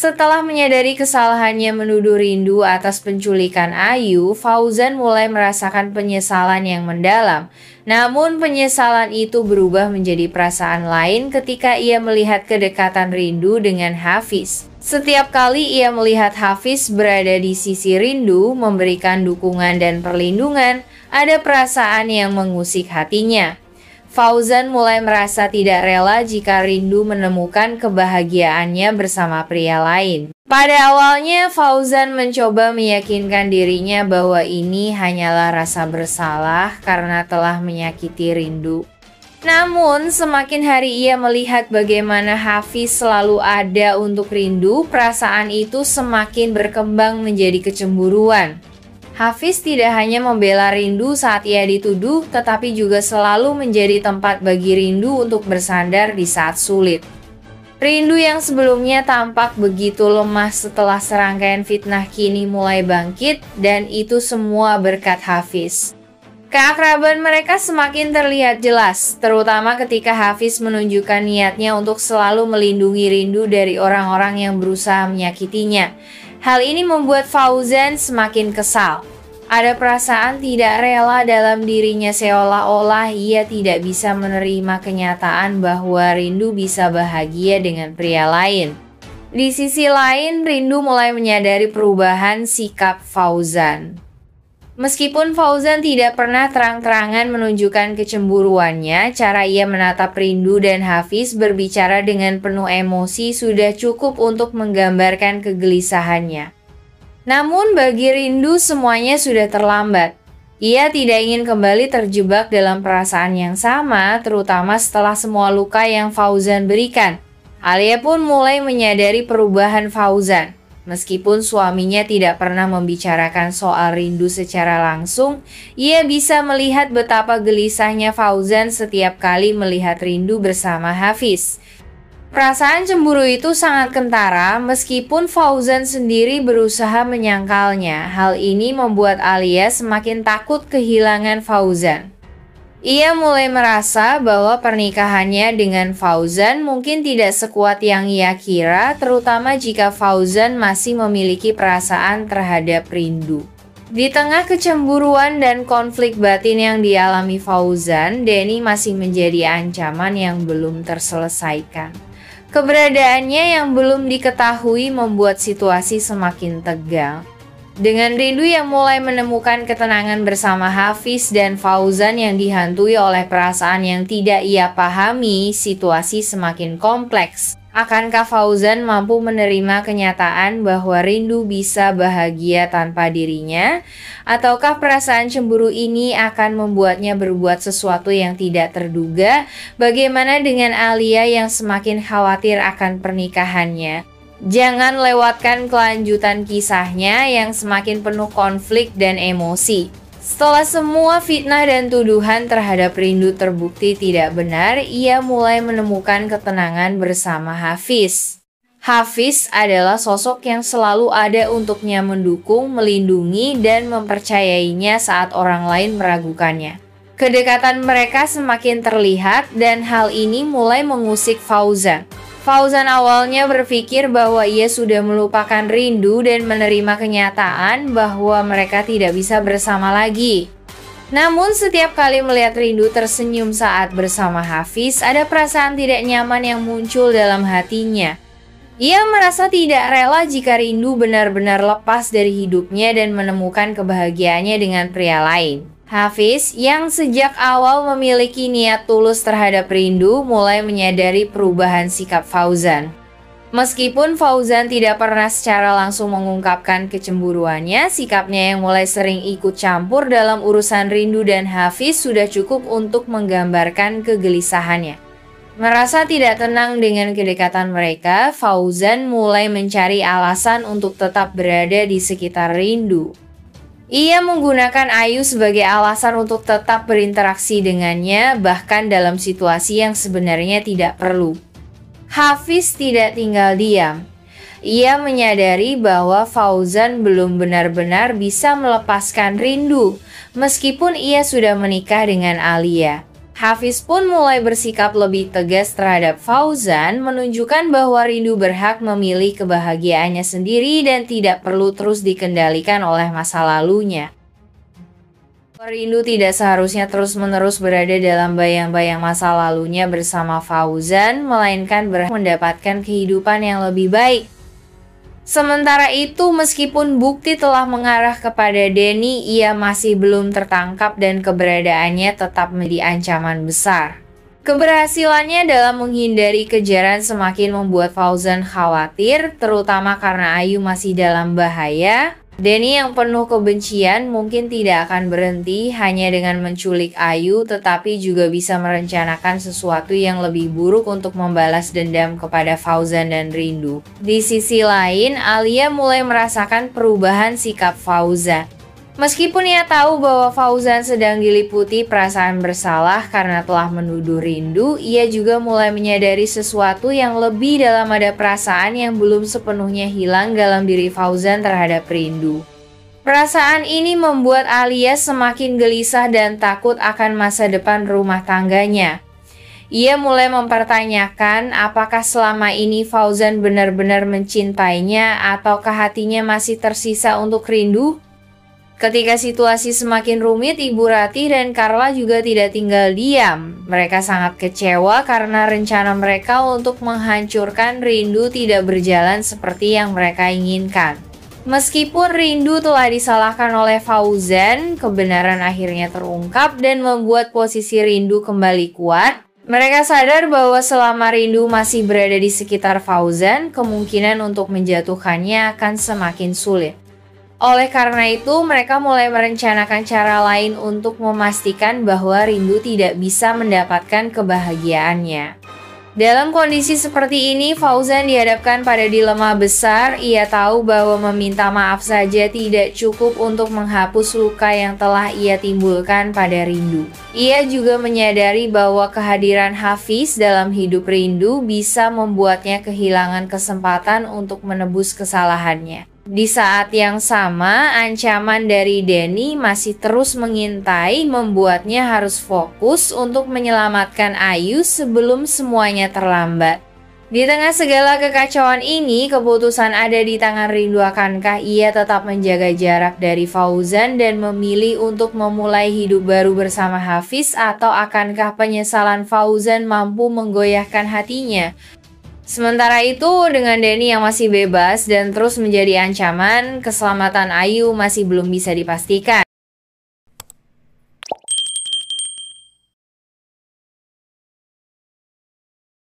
Setelah menyadari kesalahannya menuduh Rindu atas penculikan Ayu, Fauzan mulai merasakan penyesalan yang mendalam. Namun penyesalan itu berubah menjadi perasaan lain ketika ia melihat kedekatan Rindu dengan Hafiz. Setiap kali ia melihat Hafiz berada di sisi Rindu, memberikan dukungan dan perlindungan, ada perasaan yang mengusik hatinya. Fauzan mulai merasa tidak rela jika Rindu menemukan kebahagiaannya bersama pria lain. Pada awalnya, Fauzan mencoba meyakinkan dirinya bahwa ini hanyalah rasa bersalah karena telah menyakiti Rindu. Namun, semakin hari ia melihat bagaimana Hafiz selalu ada untuk Rindu, perasaan itu semakin berkembang menjadi kecemburuan. Hafiz tidak hanya membela Rindu saat ia dituduh, tetapi juga selalu menjadi tempat bagi Rindu untuk bersandar di saat sulit. Rindu yang sebelumnya tampak begitu lemah setelah serangkaian fitnah kini mulai bangkit, dan itu semua berkat Hafiz. Keakraban mereka semakin terlihat jelas, terutama ketika Hafiz menunjukkan niatnya untuk selalu melindungi Rindu dari orang-orang yang berusaha menyakitinya. Hal ini membuat Fauzan semakin kesal. Ada perasaan tidak rela dalam dirinya seolah-olah ia tidak bisa menerima kenyataan bahwa Rindu bisa bahagia dengan pria lain. Di sisi lain, Rindu mulai menyadari perubahan sikap Fauzan. Meskipun Fauzan tidak pernah terang-terangan menunjukkan kecemburuannya, cara ia menatap Rindu dan Hafiz berbicara dengan penuh emosi sudah cukup untuk menggambarkan kegelisahannya. Namun bagi Rindu semuanya sudah terlambat. Ia tidak ingin kembali terjebak dalam perasaan yang sama, terutama setelah semua luka yang Fauzan berikan. Alia pun mulai menyadari perubahan Fauzan. Meskipun suaminya tidak pernah membicarakan soal Rindu secara langsung, ia bisa melihat betapa gelisahnya Fauzan setiap kali melihat Rindu bersama Hafiz. Perasaan cemburu itu sangat kentara meskipun Fauzan sendiri berusaha menyangkalnya. Hal ini membuat Alia semakin takut kehilangan Fauzan. Ia mulai merasa bahwa pernikahannya dengan Fauzan mungkin tidak sekuat yang ia kira, terutama jika Fauzan masih memiliki perasaan terhadap Rindu. Di tengah kecemburuan dan konflik batin yang dialami Fauzan, Denny masih menjadi ancaman yang belum terselesaikan. Keberadaannya yang belum diketahui membuat situasi semakin tegang. Dengan Rindu yang mulai menemukan ketenangan bersama Hafiz dan Fauzan yang dihantui oleh perasaan yang tidak ia pahami, situasi semakin kompleks. Akankah Fauzan mampu menerima kenyataan bahwa Rindu bisa bahagia tanpa dirinya? Ataukah perasaan cemburu ini akan membuatnya berbuat sesuatu yang tidak terduga? Bagaimana dengan Alia yang semakin khawatir akan pernikahannya? Jangan lewatkan kelanjutan kisahnya yang semakin penuh konflik dan emosi. Setelah semua fitnah dan tuduhan terhadap Rindu terbukti tidak benar, ia mulai menemukan ketenangan bersama Hafiz. Hafiz adalah sosok yang selalu ada untuknya mendukung, melindungi, dan mempercayainya saat orang lain meragukannya. Kedekatan mereka semakin terlihat dan hal ini mulai mengusik Fauzan. Fauzan awalnya berpikir bahwa ia sudah melupakan Rindu dan menerima kenyataan bahwa mereka tidak bisa bersama lagi. Namun setiap kali melihat Rindu tersenyum saat bersama Hafiz, ada perasaan tidak nyaman yang muncul dalam hatinya. Ia merasa tidak rela jika Rindu benar-benar lepas dari hidupnya dan menemukan kebahagiaannya dengan pria lain. Hafiz yang sejak awal memiliki niat tulus terhadap Rindu mulai menyadari perubahan sikap Fauzan. Meskipun Fauzan tidak pernah secara langsung mengungkapkan kecemburuannya, sikapnya yang mulai sering ikut campur dalam urusan Rindu dan Hafiz sudah cukup untuk menggambarkan kegelisahannya. Merasa tidak tenang dengan kedekatan mereka, Fauzan mulai mencari alasan untuk tetap berada di sekitar Rindu. Ia menggunakan Ayu sebagai alasan untuk tetap berinteraksi dengannya, bahkan dalam situasi yang sebenarnya tidak perlu. Hafiz tidak tinggal diam. Ia menyadari bahwa Fauzan belum benar-benar bisa melepaskan Rindu, meskipun ia sudah menikah dengan Alia. Hafiz pun mulai bersikap lebih tegas terhadap Fauzan, menunjukkan bahwa Rindu berhak memilih kebahagiaannya sendiri dan tidak perlu terus dikendalikan oleh masa lalunya. Rindu tidak seharusnya terus-menerus berada dalam bayang-bayang masa lalunya bersama Fauzan, melainkan berhak mendapatkan kehidupan yang lebih baik. Sementara itu, meskipun bukti telah mengarah kepada Denny, ia masih belum tertangkap dan keberadaannya tetap menjadi ancaman besar. Keberhasilannya dalam menghindari kejaran semakin membuat Fauzan khawatir, terutama karena Ayu masih dalam bahaya. Denny yang penuh kebencian mungkin tidak akan berhenti hanya dengan menculik Ayu, tetapi juga bisa merencanakan sesuatu yang lebih buruk untuk membalas dendam kepada Fauzan dan Rindu. Di sisi lain, Alia mulai merasakan perubahan sikap Fauzan. Meskipun ia tahu bahwa Fauzan sedang diliputi perasaan bersalah karena telah menuduh Rindu, ia juga mulai menyadari sesuatu yang lebih dalam, ada perasaan yang belum sepenuhnya hilang dalam diri Fauzan terhadap Rindu. Perasaan ini membuat Alia semakin gelisah dan takut akan masa depan rumah tangganya. Ia mulai mempertanyakan apakah selama ini Fauzan benar-benar mencintainya ataukah hatinya masih tersisa untuk Rindu. Ketika situasi semakin rumit, Ibu Ratih dan Carla juga tidak tinggal diam. Mereka sangat kecewa karena rencana mereka untuk menghancurkan Rindu tidak berjalan seperti yang mereka inginkan. Meskipun Rindu telah disalahkan oleh Fauzan, kebenaran akhirnya terungkap dan membuat posisi Rindu kembali kuat. Mereka sadar bahwa selama Rindu masih berada di sekitar Fauzan, kemungkinan untuk menjatuhkannya akan semakin sulit. Oleh karena itu, mereka mulai merencanakan cara lain untuk memastikan bahwa Rindu tidak bisa mendapatkan kebahagiaannya. Dalam kondisi seperti ini, Fauzan dihadapkan pada dilema besar. Ia tahu bahwa meminta maaf saja tidak cukup untuk menghapus luka yang telah ia timbulkan pada Rindu. Ia juga menyadari bahwa kehadiran Hafiz dalam hidup Rindu bisa membuatnya kehilangan kesempatan untuk menebus kesalahannya. Di saat yang sama, ancaman dari Denny masih terus mengintai, membuatnya harus fokus untuk menyelamatkan Ayu sebelum semuanya terlambat. Di tengah segala kekacauan ini, keputusan ada di tangan Rindu. Akankah ia tetap menjaga jarak dari Fauzan dan memilih untuk memulai hidup baru bersama Hafiz, atau akankah penyesalan Fauzan mampu menggoyahkan hatinya? Sementara itu, dengan Denny yang masih bebas dan terus menjadi ancaman, keselamatan Ayu masih belum bisa dipastikan.